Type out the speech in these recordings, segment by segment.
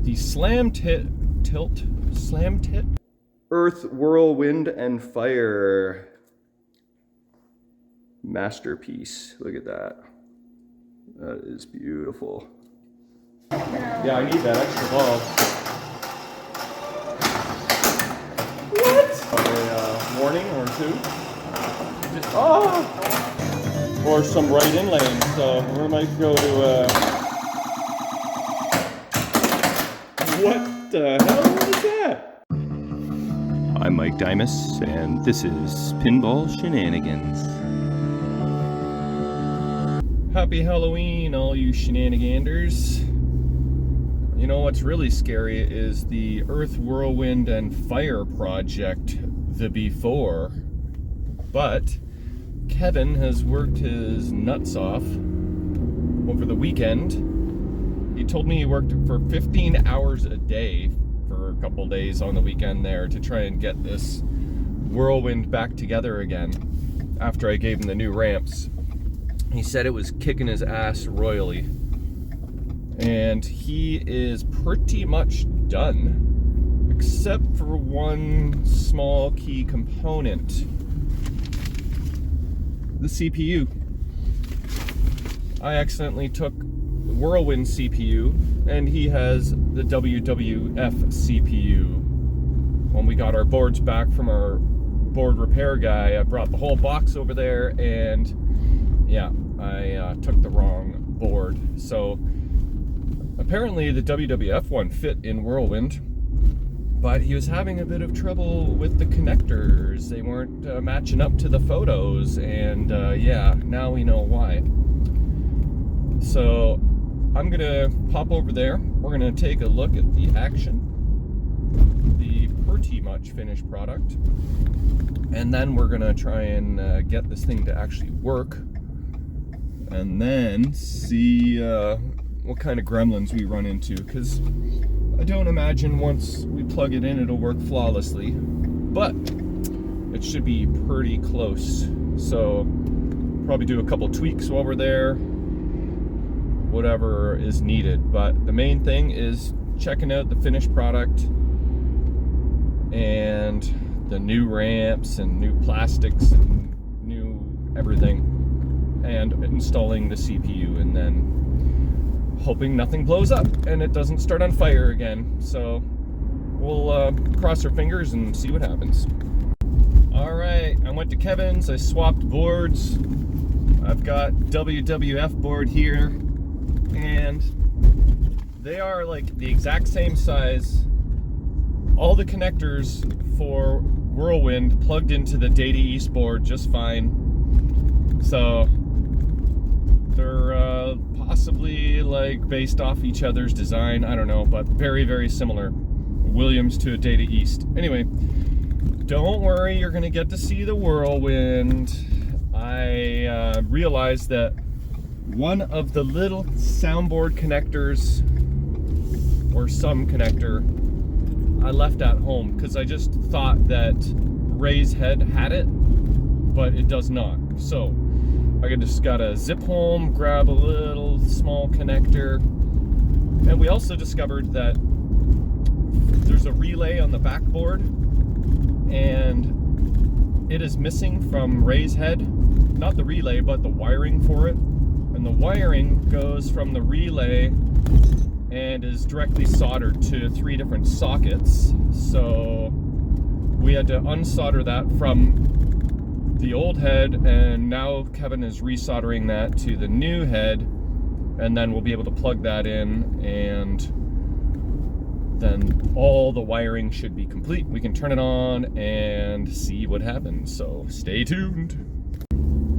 the Slam Tit Earth, Whirlwind, and Fire masterpiece. Look at that. That is beautiful. Yeah, I need that extra ball. What? A warning or two. Or some right in lane. So we might go to. What the hell is that? I'm Mike Dimas, and this is Pinball Shenanigans. Happy Halloween, all you shenaniganders. You know what's really scary is the Earth, Whirlwind, and Fire project, the before. But Kevin has worked his nuts off over the weekend. He told me he worked for 15 hours a day for a couple days on the weekend there to try and get this Whirlwind back together again after I gave him the new ramps. He said it was kicking his ass royally. And he is pretty much done, except for one small key component. The CPU. I accidentally took the Whirlwind CPU, and he has the WWF CPU. When we got our boards back from our board repair guy, I brought the whole box over there, and yeah, I took the wrong board. So apparently the WWF one fit in Whirlwind, but he was having a bit of trouble with the connectors. They weren't matching up to the photos, and yeah, now we know why. So I'm gonna pop over there. We're gonna take a look at the action, the pretty much finished product, and then we're gonna try and get this thing to actually work, and then see what kind of gremlins we run into, because I don't imagine once we plug it in it'll work flawlessly, but it should be pretty close. So probably do a couple tweaks while we're there, whatever is needed. But the main thing is checking out the finished product and the new ramps and new plastics and new everything, and installing the CPU, and then hoping nothing blows up and it doesn't start on fire again. So we'll cross our fingers and see what happens. All right, I went to Kevin's, I swapped boards. I've got WWF board here, and they are like the exact same size. All the connectors for Whirlwind plugged into the Data East board just fine. So they're possibly like based off each other's design, I don't know, but very, very similar. Williams to a Data East. Anyway, don't worry, you're gonna get to see the Whirlwind. I realized that one of the little soundboard connectors, or some connector, I left at home because I just thought that Ray's head had it, but it does not. So I just gotta zip home, grab a little small connector, and we also discovered that there's a relay on the backboard, and it is missing from Ray's head. Not the relay, but the wiring for it. And the wiring goes from the relay and is directly soldered to 3 different sockets. So we had to unsolder that from the old head, and now Kevin is resoldering that to the new head, and then we'll be able to plug that in, and then all the wiring should be complete. We can turn it on and see what happens, so stay tuned.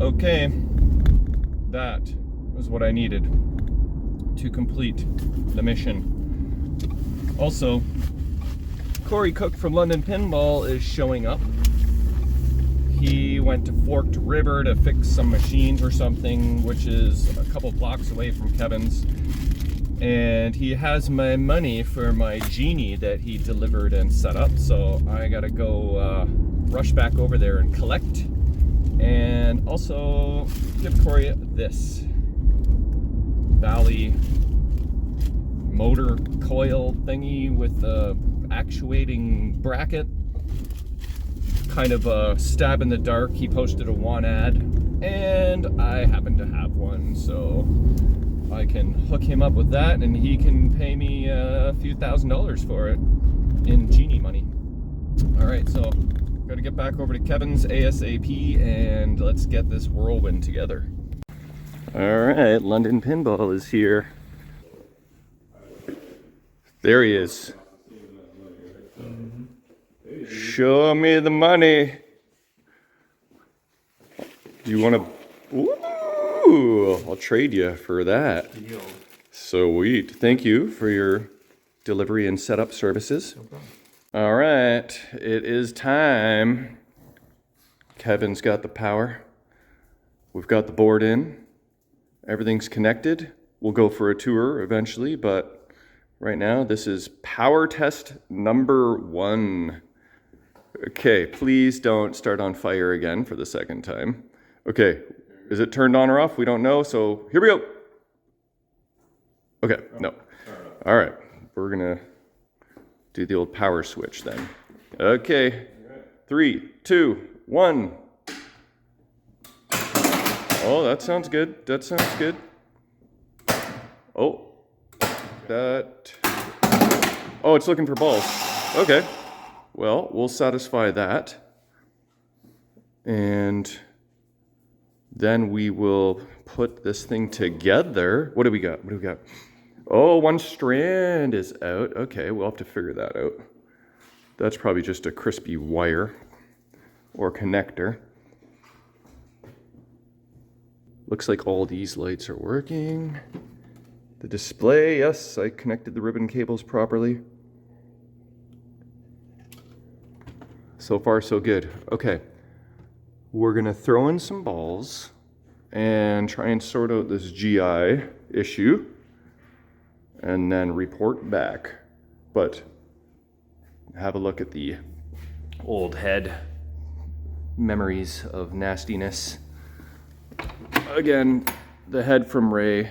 Okay, that was what I needed to complete the mission. Also, Corey Cook from London Pinball is showing up. He went to Forked River to fix some machines or something, which is a couple blocks away from Kevin's. And he has my money for my Genie that he delivered and set up, so I gotta go rush back over there and collect. And also give Corey this Valley motor coil thingy with the actuating bracket. Kind of a stab in the dark. He posted a want ad, and I happen to have one, so I can hook him up with that, and he can pay me a few $1,000s for it in genie money. All right, so gotta get back over to Kevin's ASAP, and let's get this Whirlwind together. All right, London Pinball is here. There he is. Show me the money. Do you want to? Ooh, I'll trade you for that. Sweet. Thank you for your delivery and setup services. All right, it is time. Kevin's got the power. We've got the board in. Everything's connected. We'll go for a tour eventually, but right now this is power test number 1. Okay, please don't start on fire again for the second time. Okay, is it turned on or off? We don't know, so here we go. Okay, no. All right, we're gonna do the old power switch then. Okay, 3, 2, 1. Oh, that sounds good. That sounds good. Oh, that. Oh, it's looking for balls. Okay. Well, we'll satisfy that. And then we will put this thing together. What do we got? What do we got? Oh, one strand is out. Okay, we'll have to figure that out. That's probably just a crispy wire or connector. Looks like all these lights are working. The display, yes, I connected the ribbon cables properly. So far, so good. Okay, we're gonna throw in some balls and try and sort out this GI issue and then report back. But have a look at the old head. Memories of nastiness. Again, the head from Ray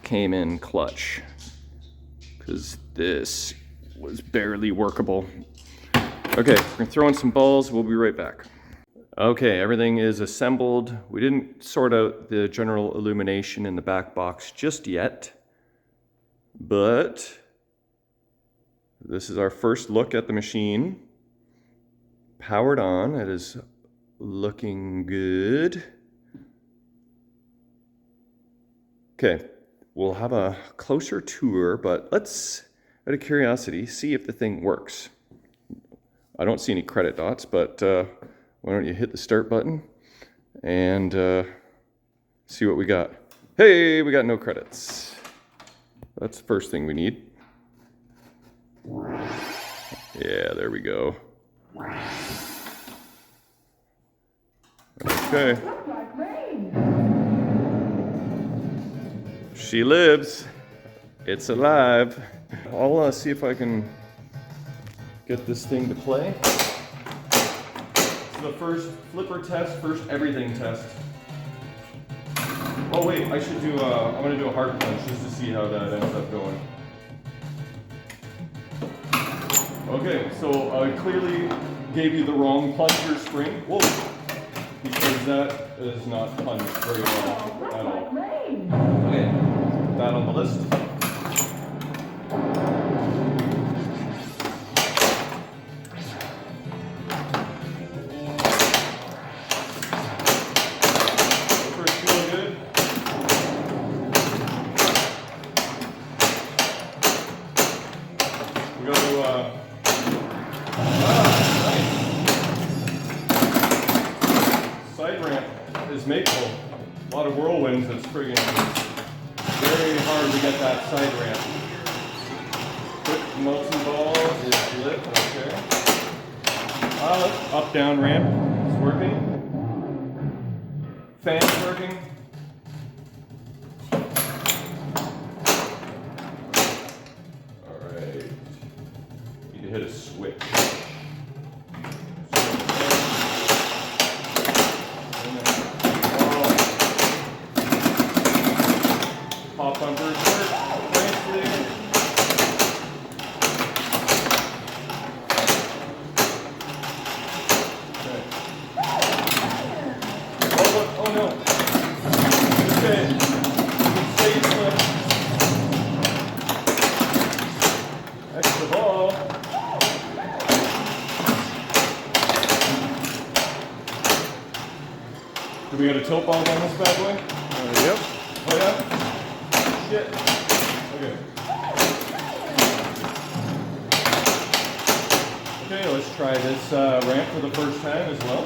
came in clutch because this was barely workable. Okay, we're gonna throw in some balls. We'll be right back. Okay, everything is assembled. We didn't sort out the general illumination in the back box just yet, but this is our first look at the machine. Powered on, it is looking good. Okay, we'll have a closer tour, but let's, out of curiosity, see if the thing works. I don't see any credit dots, but why don't you hit the start button and see what we got. Hey, we got no credits. That's the first thing we need. Yeah, there we go. Okay. She lives. It's alive. I'll see if I can get this thing to play. It's the first flipper test, first everything test. Oh wait, I should do, I'm gonna do a hard punch just to see how that ends up going. Okay, so I clearly gave you the wrong plunger spring. Whoa, because that is not punched very well at all. Okay, put that on the list. Makeable. A lot of whirlwinds, it's friggin' very hard to get that side ramp. Quick molten ball is lit, okay. Up down ramp is working. Fan's working. Alright. Need to hit a switch. Pop bumpers work, cranks we got a tilt bulb on this bad boy? Yep. Oh yeah? Shit. Okay. Okay, let's try this ramp for the first time as well.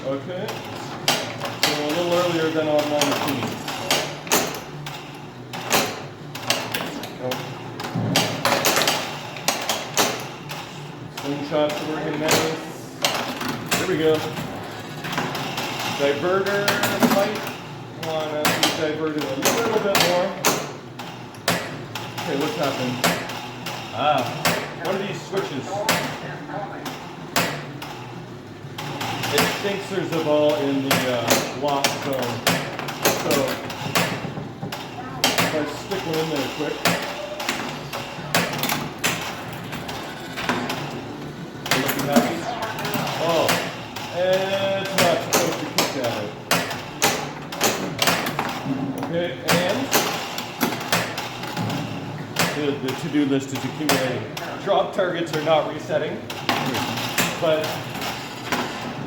Okay. So a little earlier than on my machine. Slingshots are working nice. There we go. Diverter might want to be diverted a little bit more. Okay, what's happening? One of these switches. It thinks there's a ball in the lock zone. So if I stick one in there quick. Oh, and it's not supposed to kick that out. Okay, and the to-do list is accumulating. Drop targets are not resetting, but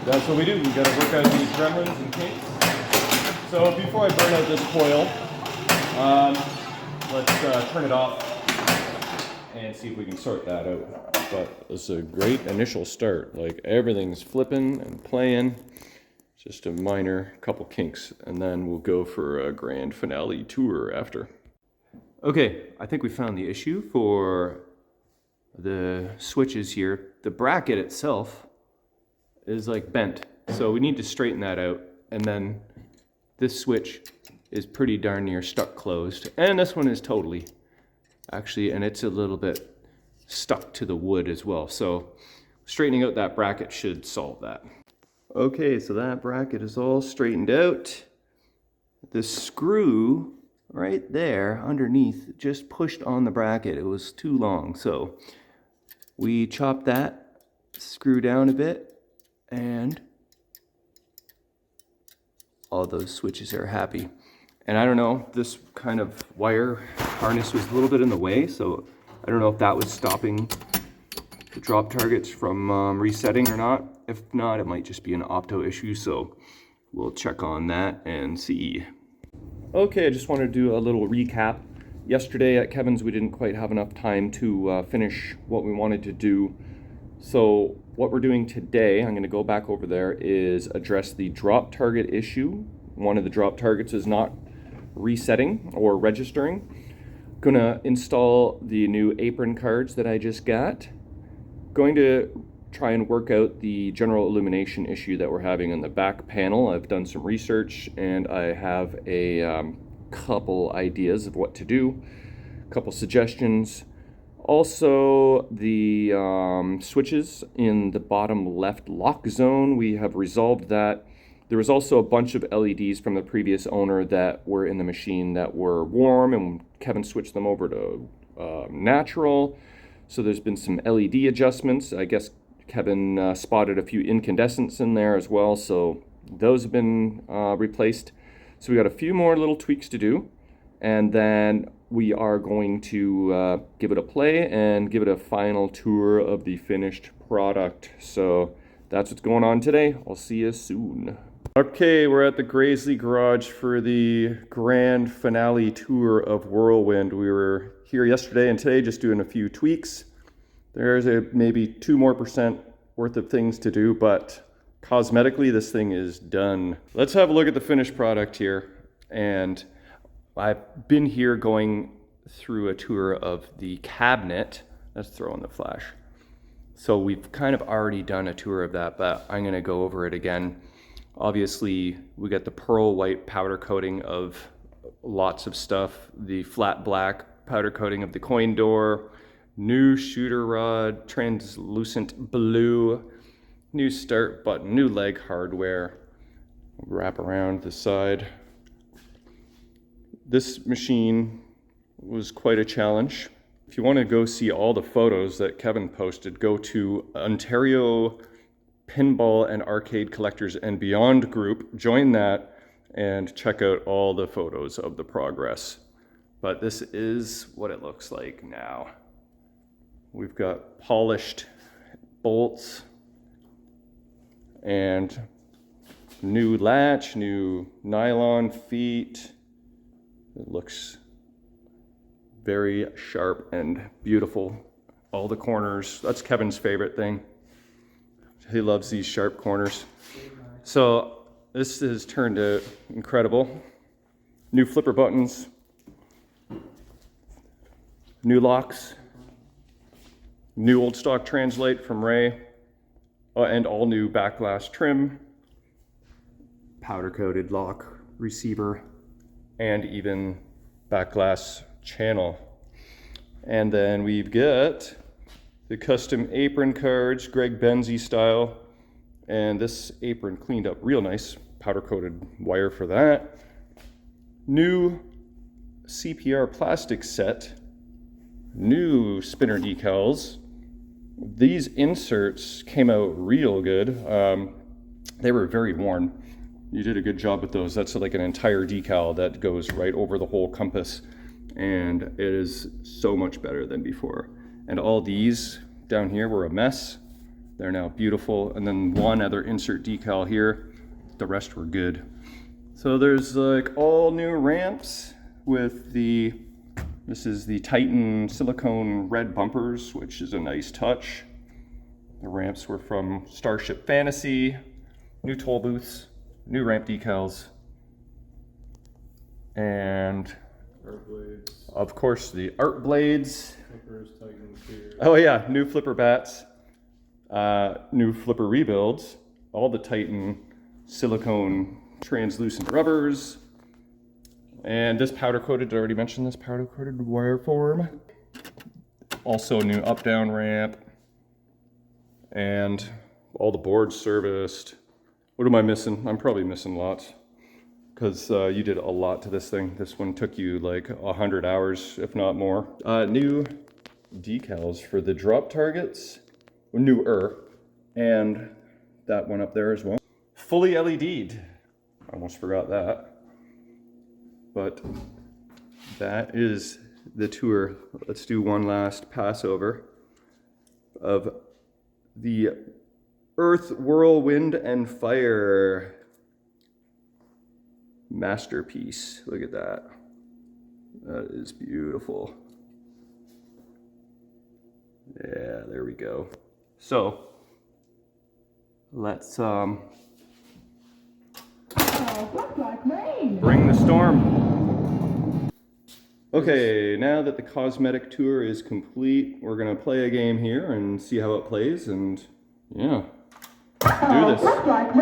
that's what we do. We got to work out these gremlins and kinks. So before I burn out this coil, let's turn it off and see if we can sort that out. But it's a great initial start. Like everything's flipping and playing. Just a minor couple kinks, and then we'll go for a grand finale tour after. Okay, I think we found the issue for the switches here. The bracket itself is like bent, so we need to straighten that out. And then this switch is pretty darn near stuck closed, and this one is totally actually, and it's a little bit stuck to the wood as well. So straightening out that bracket should solve that. Okay, so that bracket is all straightened out. The screw right there underneath just pushed on the bracket. It was too long, so we chopped that screw down a bit, and all those switches are happy. And I don't know, this kind of wire harness was a little bit in the way, so I don't know if that was stopping the drop targets from resetting or not. If not, it might just be an opto issue, so we'll check on that and see. Okay, I just wanted to do a little recap. Yesterday at Kevin's, we didn't quite have enough time to finish what we wanted to do. So what we're doing today, I'm going to go back over there, is address the drop target issue. One of the drop targets is not resetting or registering. Gonna install the new apron cards that I just got. Going to try and work out the general illumination issue that we're having on the back panel. I've done some research and I have a couple ideas of what to do, a couple suggestions. Also, the switches in the bottom left lock zone, we have resolved that. There was also a bunch of LEDs from the previous owner that were in the machine that were warm, and Kevin switched them over to natural. So there's been some LED adjustments. I guess Kevin spotted a few incandescents in there as well, so those have been replaced. So we got a few more little tweaks to do, and then we are going to give it a play and give it a final tour of the finished product. So that's what's going on today. I'll see you soon. Okay, we're at the Grasley Garage for the grand finale tour of Whirlwind. We were here yesterday and today just doing a few tweaks. There's maybe 2% more worth of things to do, but cosmetically this thing is done. Let's have a look at the finished product here. And I've been here going through a tour of the cabinet. Let's throw in the flash. So we've kind of already done a tour of that, but I'm gonna go over it again. Obviously, we got the pearl white powder coating of lots of stuff, the flat black powder coating of the coin door, new shooter rod, translucent blue, new start button, new leg hardware, wrap around the side. This machine was quite a challenge. If you want to go see all the photos that Kevin posted, go to Ontario Pinball and Arcade Collectors and Beyond group, join that, and check out all the photos of the progress. But this is what it looks like now. We've got polished bolts and new latch, new nylon feet. It looks very sharp and beautiful. All the corners, that's Kevin's favorite thing. He loves these sharp corners. So this has turned out incredible. New flipper buttons, new locks, new old stock translate from Ray, and all new back glass trim, powder coated lock receiver, and even back glass channel. And then we've got the custom apron cards, Greg Benzie style, and this apron cleaned up real nice, powder coated wire for that. New CPR plastic set, new spinner decals. These inserts came out real good. They were very worn. You did a good job with those. That's like an entire decal that goes right over the whole compass, and it is so much better than before. And all these down here were a mess. They're now beautiful. And then one other insert decal here. The rest were good. So there's like all new ramps with this is the Titan silicone red bumpers, which is a nice touch. The ramps were from Starship Fantasy, new toll booths, new ramp decals, and Art blades. Of course the art blades. Flippers, Titan tier. Oh yeah, new flipper bats, new flipper rebuilds, all the Titan silicone translucent rubbers, and this powder coated, I already mentioned this powder coated wire form. Also new up down ramp, and all the boards serviced. What am I missing? I'm probably missing lots, because you did a lot to this thing. This one took you like 100 hours, if not more. New decals for the drop targets, newer, and that one up there as well. Fully LED'd. I almost forgot that. But that is the tour. Let's do one last passover of the Earth, Whirlwind, and Fire masterpiece. Look at that. That is beautiful. Yeah, there we go. So let's bring the storm. Okay, now that the cosmetic tour is complete, we're gonna play a game here and see how it plays, and yeah, do this. Yeah,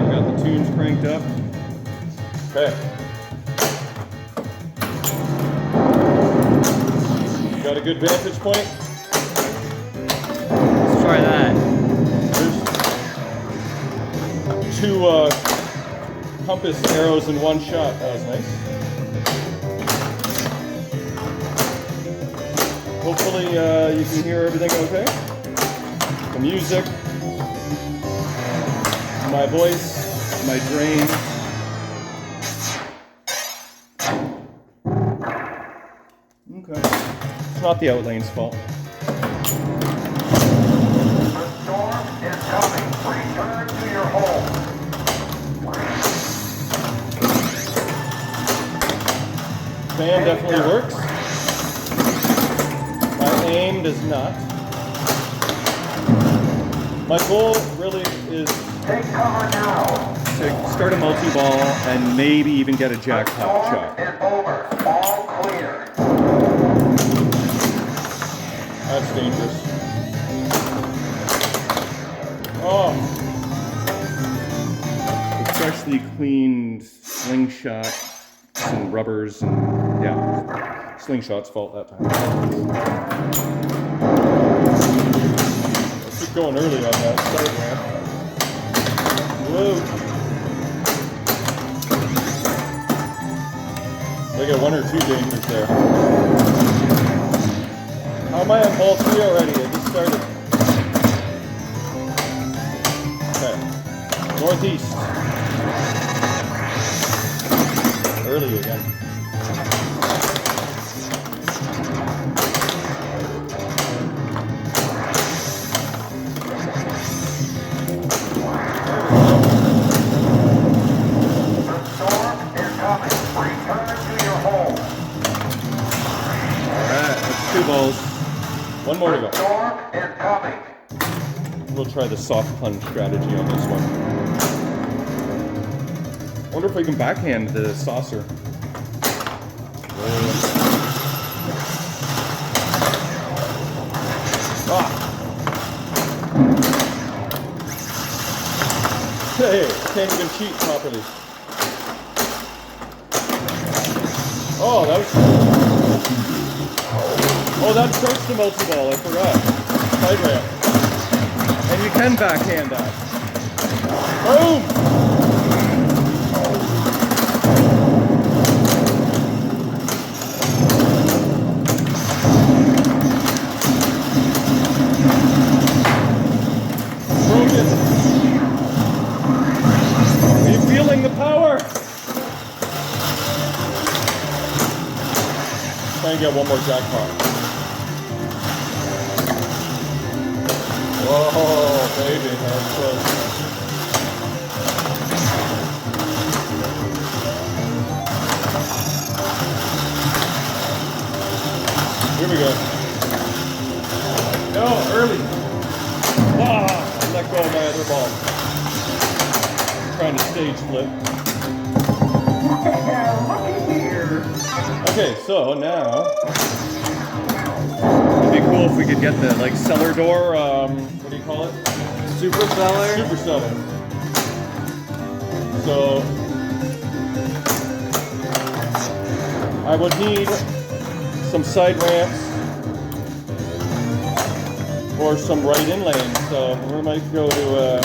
we got the tunes cranked up. Okay. Got a good vantage point? Let's try that. There's two compass arrows in one shot. That was nice. Hopefully you can hear everything okay. The music, my voice, my drain. Okay. It's not the outlane's fault. The storm is coming. Return to your home. Fan definitely works. My aim does not. My goal really is Take cover now. to start a multi-ball and maybe even get a jackpot shot. Storm is over. All clear. That's dangerous. Oh. The freshly cleaned slingshot and rubbers and yeah, slingshot's fault that time. Let's keep going early on that start ramp. Whoa. I got one or two dangers there. How am I on ball 3 already? I just started. Okay. Northeast. Early again. One more to go. Storm is coming. We'll try the soft punch strategy on this one. Wonder if we can backhand the saucer. Ah! Hey, can't even cheat properly. Oh, that was... Oh, that starts the multi-ball, I forgot. Side ramp. And you can backhand that. Boom! Broken. Are you feeling the power? Try and get one more jackpot. Whoa, baby, that was close. Here we go. No, early. Ah, I let go of my other ball. Trying to stage flip. Okay, so now it'd be cool if we could get the like cellar door. What do you call it? Super cellar? Super cellar. So I would need some side ramps or some right in lanes. So we might go to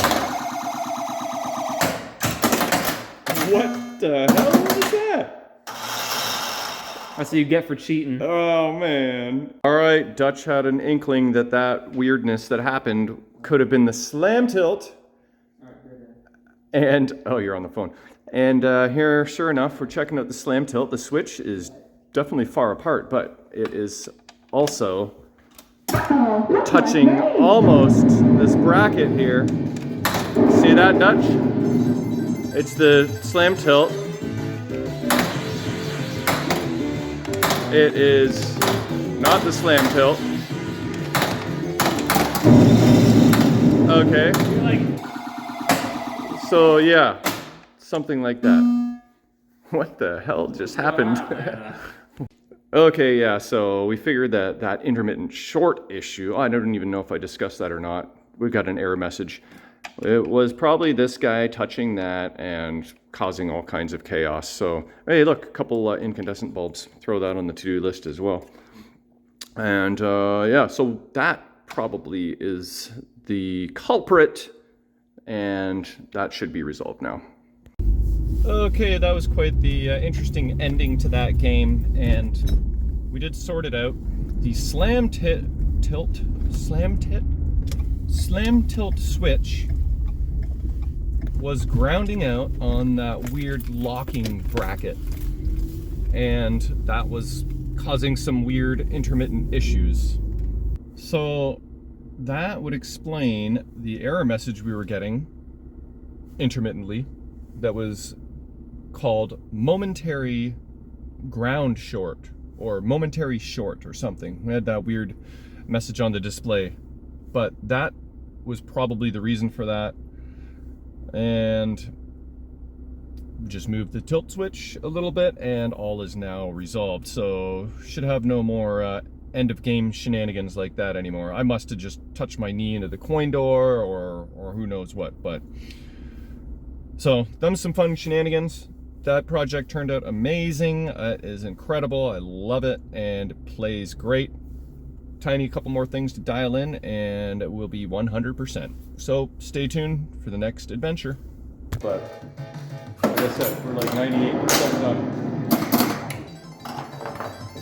what the hell is that? That's what you get for cheating. Oh man. All right, Dutch had an inkling that that weirdness that happened could have been the slam tilt. And, oh, you're on the phone. And here, sure enough, we're checking out the slam tilt. The switch is definitely far apart, but it is also touching almost this bracket here. See that, Dutch? It's the slam tilt. It is not the slam tilt. Okay. So yeah, something like that. What the hell just happened? Okay, yeah, so we figured that that intermittent short issue, I don't even know if I discussed that or not. We got an error message. It was probably this guy touching that and causing all kinds of chaos. So, hey, look, a couple incandescent bulbs. Throw that on the to-do list as well. And yeah, so that probably is the culprit, and that should be resolved now. Okay, that was quite the interesting ending to that game, and we did sort it out. The slam tilt switch was grounding out on that weird locking bracket, and that was causing some weird intermittent issues. So that would explain the error message we were getting intermittently that was called momentary ground short or momentary short or something. We had that weird message on the display, but that was probably the reason for that. And just moved the tilt switch a little bit and all is now resolved. So should have no more end of game shenanigans like that anymore. I must have just touched my knee into the coin door or who knows what, but so done some fun shenanigans. That project turned out amazing. It is incredible. I love it and it plays great. Tiny couple more things to dial in and it will be 100%. So stay tuned for the next adventure. But like I said, we're like 98% done.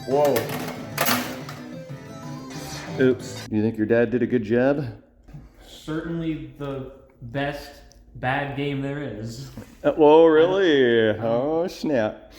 Whoa. Oops. Do you think your dad did a good job? Certainly the best bad game there is. Whoa, really? Oh, snap.